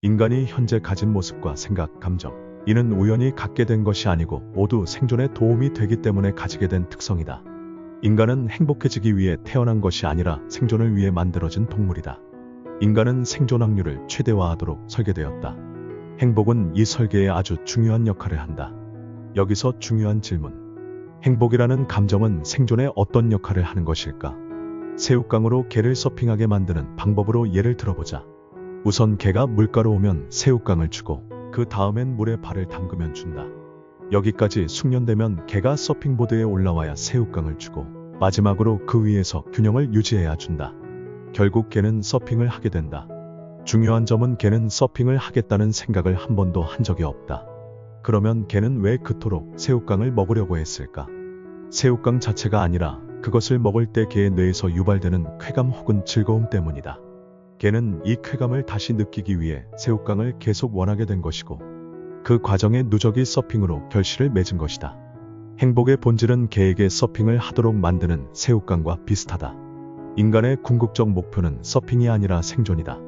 인간이 현재 가진 모습과 생각, 감정, 이는 우연히 갖게 된 것이 아니고 모두 생존에 도움이 되기 때문에 가지게 된 특성이다. 인간은 행복해지기 위해 태어난 것이 아니라 생존을 위해 만들어진 동물이다. 인간은 생존 확률을 최대화하도록 설계되었다. 행복은 이 설계에 아주 중요한 역할을 한다. 여기서 중요한 질문. 행복이라는 감정은 생존에 어떤 역할을 하는 것일까? 새우깡으로 개를 서핑하게 만드는 방법으로 예를 들어보자. 우선 개가 물가로 오면 새우깡을 주고 그 다음엔 물에 발을 담그면 준다. 여기까지 숙련되면 개가 서핑보드에 올라와야 새우깡을 주고 마지막으로 그 위에서 균형을 유지해야 준다. 결국 개는 서핑을 하게 된다. 중요한 점은 개는 서핑을 하겠다는 생각을 한 번도 한 적이 없다. 그러면 개는 왜 그토록 새우깡을 먹으려고 했을까? 새우깡 자체가 아니라 그것을 먹을 때 개의 뇌에서 유발되는 쾌감 혹은 즐거움 때문이다. 개는 이 쾌감을 다시 느끼기 위해 새우깡을 계속 원하게 된 것이고 그 과정에 누적이 서핑으로 결실을 맺은 것이다. 행복의 본질은 개에게 서핑을 하도록 만드는 새우깡과 비슷하다. 인간의 궁극적 목표는 서핑이 아니라 생존이다.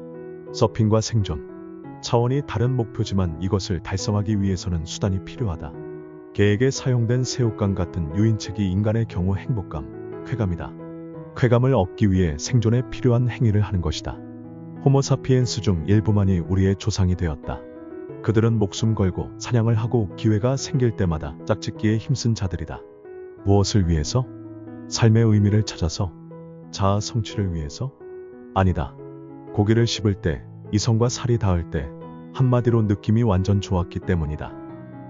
서핑과 생존, 차원이 다른 목표지만 이것을 달성하기 위해서는 수단이 필요하다. 개에게 사용된 새우깡 같은 유인책이 인간의 경우 행복감, 쾌감이다. 쾌감을 얻기 위해 생존에 필요한 행위를 하는 것이다. 호모사피엔스 중 일부만이 우리의 조상이 되었다. 그들은 목숨 걸고 사냥을 하고 기회가 생길 때마다 짝짓기에 힘쓴 자들이다. 무엇을 위해서? 삶의 의미를 찾아서? 자아 성취를 위해서? 아니다. 고기를 씹을 때, 이성과 살이 닿을 때, 한마디로 느낌이 완전 좋았기 때문이다.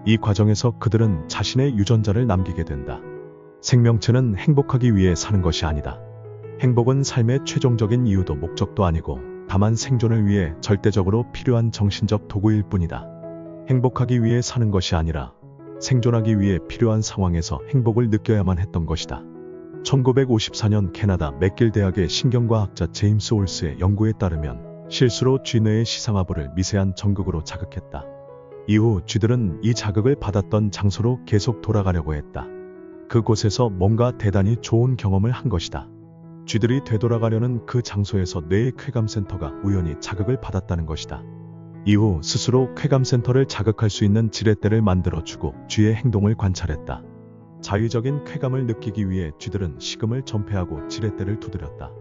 이 과정에서 그들은 자신의 유전자를 남기게 된다. 생명체는 행복하기 위해 사는 것이 아니다. 행복은 삶의 최종적인 이유도 목적도 아니고 다만 생존을 위해 절대적으로 필요한 정신적 도구일 뿐이다. 행복하기 위해 사는 것이 아니라 생존하기 위해 필요한 상황에서 행복을 느껴야만 했던 것이다. 1954년 캐나다 맥길 대학의 신경과학자 제임스 올스의 연구에 따르면 실수로 쥐뇌의 시상하부를 미세한 전극으로 자극했다. 이후 쥐들은 이 자극을 받았던 장소로 계속 돌아가려고 했다. 그곳에서 뭔가 대단히 좋은 경험을 한 것이다. 쥐들이 되돌아가려는 그 장소에서 뇌의 쾌감센터가 우연히 자극을 받았다는 것이다. 이후 스스로 쾌감센터를 자극할 수 있는 지렛대를 만들어주고 쥐의 행동을 관찰했다. 자의적인 쾌감을 느끼기 위해 쥐들은 식음을 전폐하고 지렛대를 두드렸다.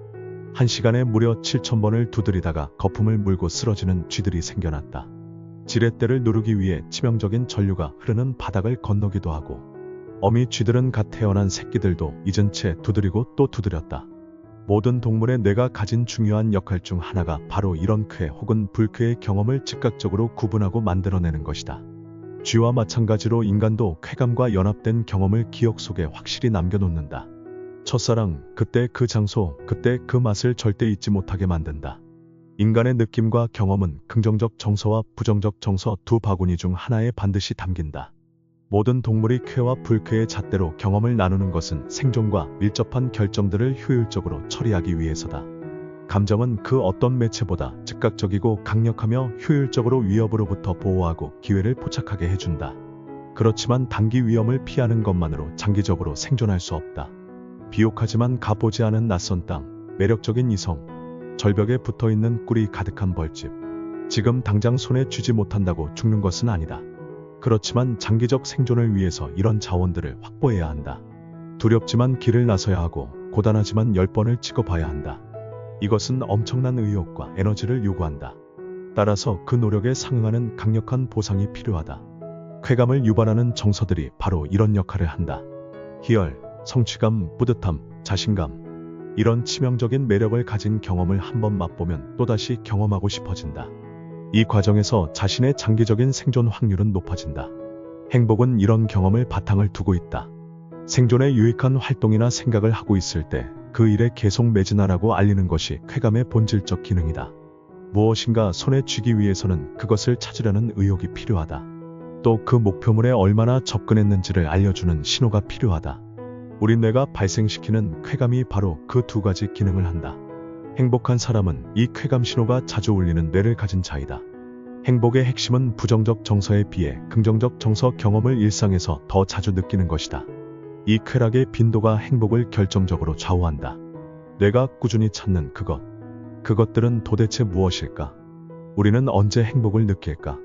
1시간에 무려 7,000번을 두드리다가 거품을 물고 쓰러지는 쥐들이 생겨났다. 지렛대를 누르기 위해 치명적인 전류가 흐르는 바닥을 건너기도 하고 어미 쥐들은 갓 태어난 새끼들도 잊은 채 두드리고 또 두드렸다. 모든 동물의 뇌가 가진 중요한 역할 중 하나가 바로 이런 쾌 혹은 불쾌의 경험을 즉각적으로 구분하고 만들어내는 것이다. 쥐와 마찬가지로 인간도 쾌감과 연합된 경험을 기억 속에 확실히 남겨놓는다. 첫사랑, 그때 그 장소, 그때 그 맛을 절대 잊지 못하게 만든다. 인간의 느낌과 경험은 긍정적 정서와 부정적 정서 두 바구니 중 하나에 반드시 담긴다. 모든 동물이 쾌와 불쾌의 잣대로 경험을 나누는 것은 생존과 밀접한 결정들을 효율적으로 처리하기 위해서다. 감정은 그 어떤 매체보다 즉각적이고 강력하며 효율적으로 위협으로부터 보호하고 기회를 포착하게 해준다. 그렇지만 단기 위험을 피하는 것만으로 장기적으로 생존할 수 없다. 비옥하지만 가보지 않은 낯선 땅, 매력적인 이성, 절벽에 붙어있는 꿀이 가득한 벌집. 지금 당장 손에 쥐지 못한다고 죽는 것은 아니다. 그렇지만 장기적 생존을 위해서 이런 자원들을 확보해야 한다. 두렵지만 길을 나서야 하고 고단하지만 10번을 찍어봐야 한다. 이것은 엄청난 의욕과 에너지를 요구한다. 따라서 그 노력에 상응하는 강력한 보상이 필요하다. 쾌감을 유발하는 정서들이 바로 이런 역할을 한다. 희열, 성취감, 뿌듯함, 자신감. 이런 치명적인 매력을 가진 경험을 한번 맛보면 또다시 경험하고 싶어진다. 이 과정에서 자신의 장기적인 생존 확률은 높아진다. 행복은 이런 경험을 바탕을 두고 있다. 생존에 유익한 활동이나 생각을 하고 있을 때 그 일에 계속 매진하라고 알리는 것이 쾌감의 본질적 기능이다. 무엇인가 손에 쥐기 위해서는 그것을 찾으려는 의욕이 필요하다. 또 그 목표물에 얼마나 접근했는지를 알려주는 신호가 필요하다. 우리 뇌가 발생시키는 쾌감이 바로 그 두 가지 기능을 한다. 행복한 사람은 이 쾌감 신호가 자주 울리는 뇌를 가진 자이다. 행복의 핵심은 부정적 정서에 비해 긍정적 정서 경험을 일상에서 더 자주 느끼는 것이다. 이 쾌락의 빈도가 행복을 결정적으로 좌우한다. 뇌가 꾸준히 찾는 그것들은 도대체 무엇일까? 우리는 언제 행복을 느낄까?